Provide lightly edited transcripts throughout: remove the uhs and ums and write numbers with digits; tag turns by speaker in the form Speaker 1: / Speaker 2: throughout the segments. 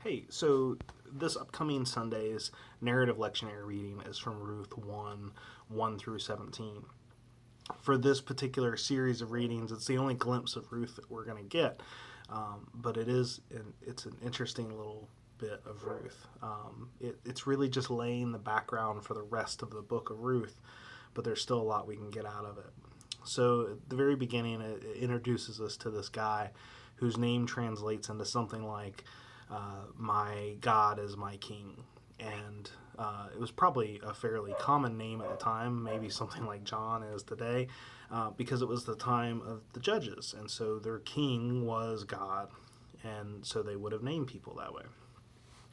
Speaker 1: Hey, so this upcoming Sunday's narrative lectionary reading is from Ruth 1 through 17. For this particular series of readings, it's the only glimpse of Ruth that we're going to get, but it's an interesting little bit of Ruth. It's really just laying the background for the rest of the book of Ruth, but there's still a lot we can get out of it. So at the very beginning, it introduces us to this guy whose name translates into something like, my God is my king. And it was probably a fairly common name at the time, maybe something like John is today, because it was the time of the judges. And so their king was God. And so they would have named people that way.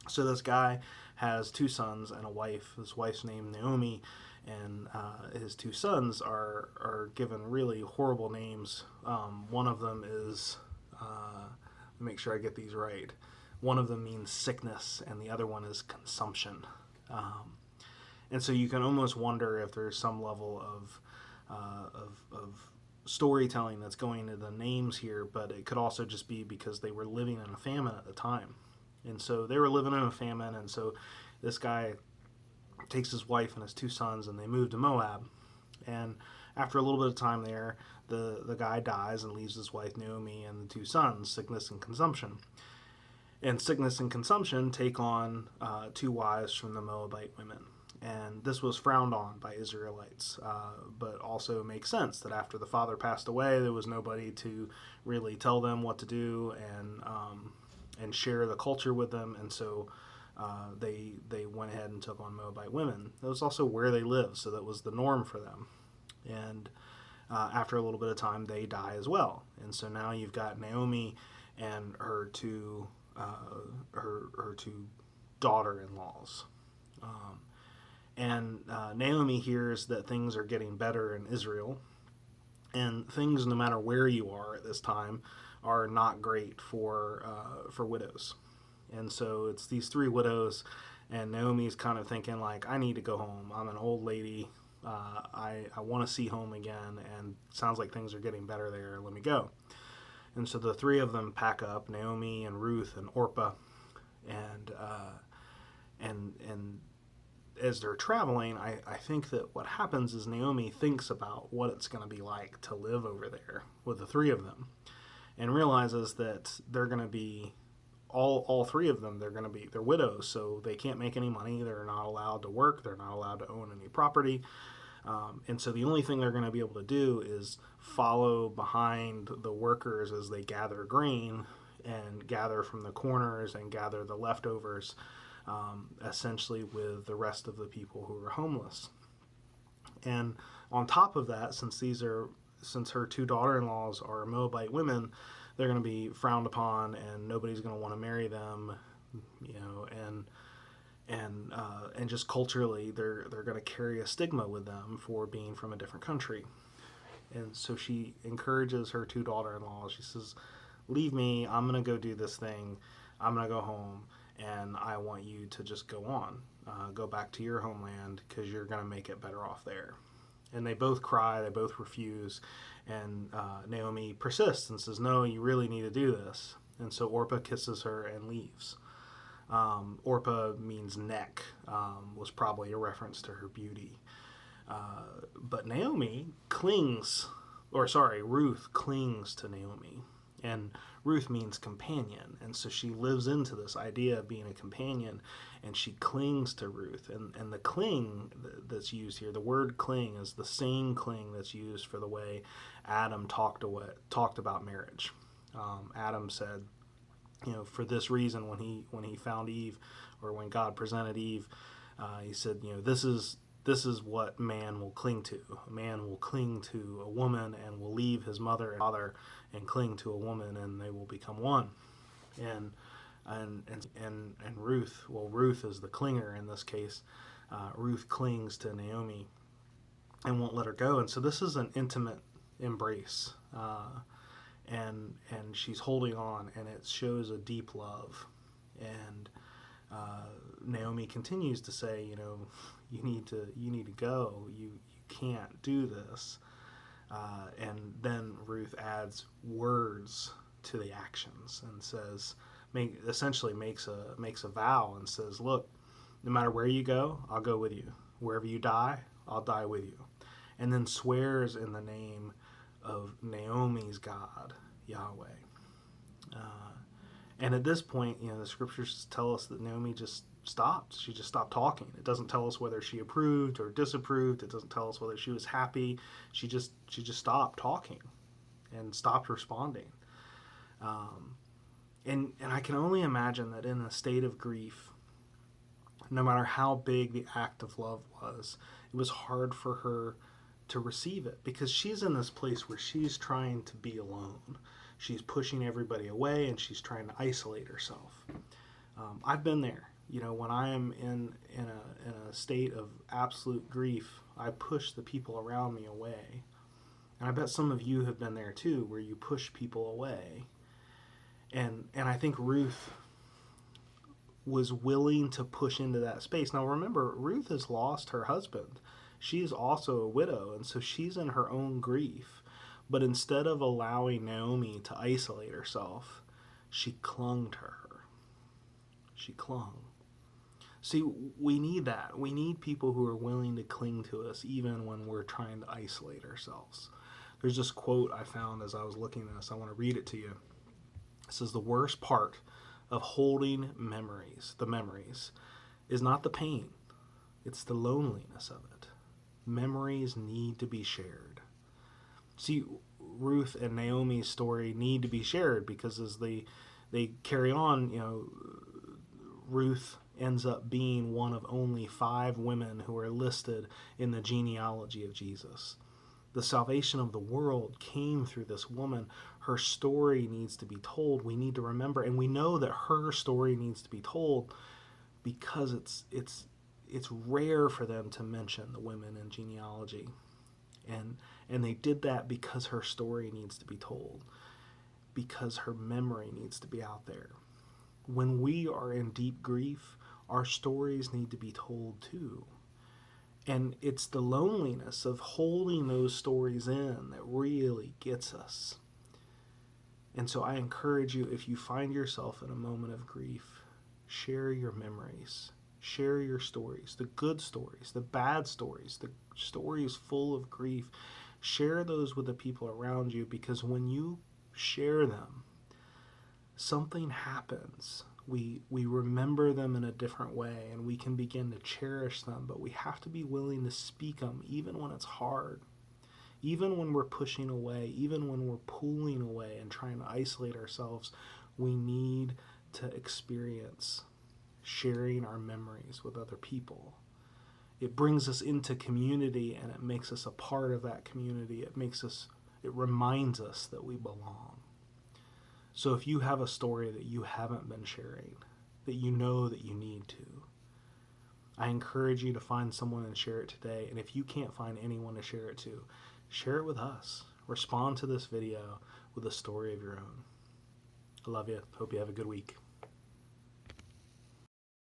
Speaker 1: So this guy has two sons and a wife. His wife's named Naomi, and his two sons are given really horrible names. One of them is, make sure I get these right. One of them means sickness, and the other one is consumption. And so you can almost wonder if there's some level of storytelling that's going into the names here, but it could also just be because they were living in a famine at the time. And so they were living in a famine, and so this guy takes his wife and his two sons, and they move to Moab. And after a little bit of time there, the guy dies and leaves his wife Naomi and the two sons, sickness and consumption. And sickness and consumption take on two wives from the Moabite women. And this was frowned on by Israelites, but also makes sense that after the father passed away, there was nobody to really tell them what to do and share the culture with them. And so they went ahead and took on Moabite women. That was also where they lived, so that was the norm for them. And after a little bit of time, they die as well. And so now you've got Naomi and her two daughter-in-laws. And Naomi hears that things are getting better in Israel, and things, no matter where you are at this time, are not great for widows. And so it's these three widows, and Naomi's kind of thinking, like, I need to go home. I'm an old lady. I want to see home again, and it sounds like things are getting better there. Let me go. And so the three of them pack up, Naomi and Ruth and Orpah, and as they're traveling, I think that what happens is Naomi thinks about what it's going to be like to live over there with the three of them, and realizes that they're going to be, all three of them, they're widows, so they can't make any money, they're not allowed to work, they're not allowed to own any property. And so the only thing they're going to be able to do is follow behind the workers as they gather grain and gather from the corners and gather the leftovers, essentially with the rest of the people who are homeless. And on top of that, since her two daughter-in-laws are Moabite women, they're going to be frowned upon, and nobody's going to want to marry them, and just culturally, they're going to carry a stigma with them for being from a different country. And so she encourages her two daughter-in-laws. She says, leave me, I'm going to go do this thing, I'm going to go home, and I want you to just go on. Go back to your homeland, because you're going to make it better off there. And they both cry, they both refuse, and Naomi persists and says, no, you really need to do this. And so Orpah kisses her and leaves. Orpah means neck, was probably a reference to her beauty. But Ruth clings to Naomi. And Ruth means companion. And so she lives into this idea of being a companion, and she clings to Ruth. And the cling that's used here, the word cling, is the same cling that's used for the way Adam talked about marriage. Adam said, for this reason, when he found Eve, or when God presented Eve, he said, this is what man will cling to. A man will cling to a woman and will leave his mother and father and cling to a woman, and they will become one. And Ruth, Ruth is the clinger in this case. Ruth clings to Naomi and won't let her go. And so this is an intimate embrace. And she's holding on, and it shows a deep love. And Naomi continues to say, you need to go. You can't do this. And then Ruth adds words to the actions and says, essentially makes a vow and says, look, no matter where you go, I'll go with you. Wherever you die, I'll die with you. And then swears in the name of Naomi's God, Yahweh. And at this point, the scriptures tell us that Naomi just stopped. She just stopped talking. It doesn't tell us whether she approved or disapproved. It doesn't tell us whether she was happy. She just stopped talking and stopped responding. And I can only imagine that in a state of grief, no matter how big the act of love was, it was hard for her to receive it, because she's in this place where she's trying to be alone. She's pushing everybody away, and she's trying to isolate herself. I've been there. When I am in a state of absolute grief, I push the people around me away. And I bet some of you have been there too, where you push people away. And I think Ruth was willing to push into that space. Now remember, Ruth has lost her husband. She is also a widow, and so she's in her own grief. But instead of allowing Naomi to isolate herself, she clung to her. She clung. See, we need that. We need people who are willing to cling to us even when we're trying to isolate ourselves. There's this quote I found as I was looking at this. I want to read it to you. It says, the worst part of holding the memories, is not the pain. It's the loneliness of it. Memories need to be shared. See, Ruth and Naomi's story need to be shared, because as they carry on, Ruth ends up being one of only 5 women who are listed in the genealogy of Jesus. The salvation of the world came through this woman. Her story needs to be told. We need to remember, and we know that her story needs to be told because it's rare for them to mention the women in genealogy. And they did that because her story needs to be told, because her memory needs to be out there. When we are in deep grief, our stories need to be told too. And it's the loneliness of holding those stories in that really gets us. And so I encourage you, if you find yourself in a moment of grief, share your memories. Share your stories, the good stories, the bad stories, the stories full of grief. Share those with the people around you, because when you share them, something happens. We remember them in a different way, and we can begin to cherish them, but we have to be willing to speak them even when it's hard. Even when we're pushing away, even when we're pulling away and trying to isolate ourselves, we need to experience sharing our memories with other people. It brings us into community, and it makes us a part of that community. It reminds us that we belong. So if you have a story that you haven't been sharing, that you know that you need to, I encourage you to find someone and share it today. And if you can't find anyone to share it to, share it with us. Respond to this video with a story of your own. I love you. Hope you have a good week.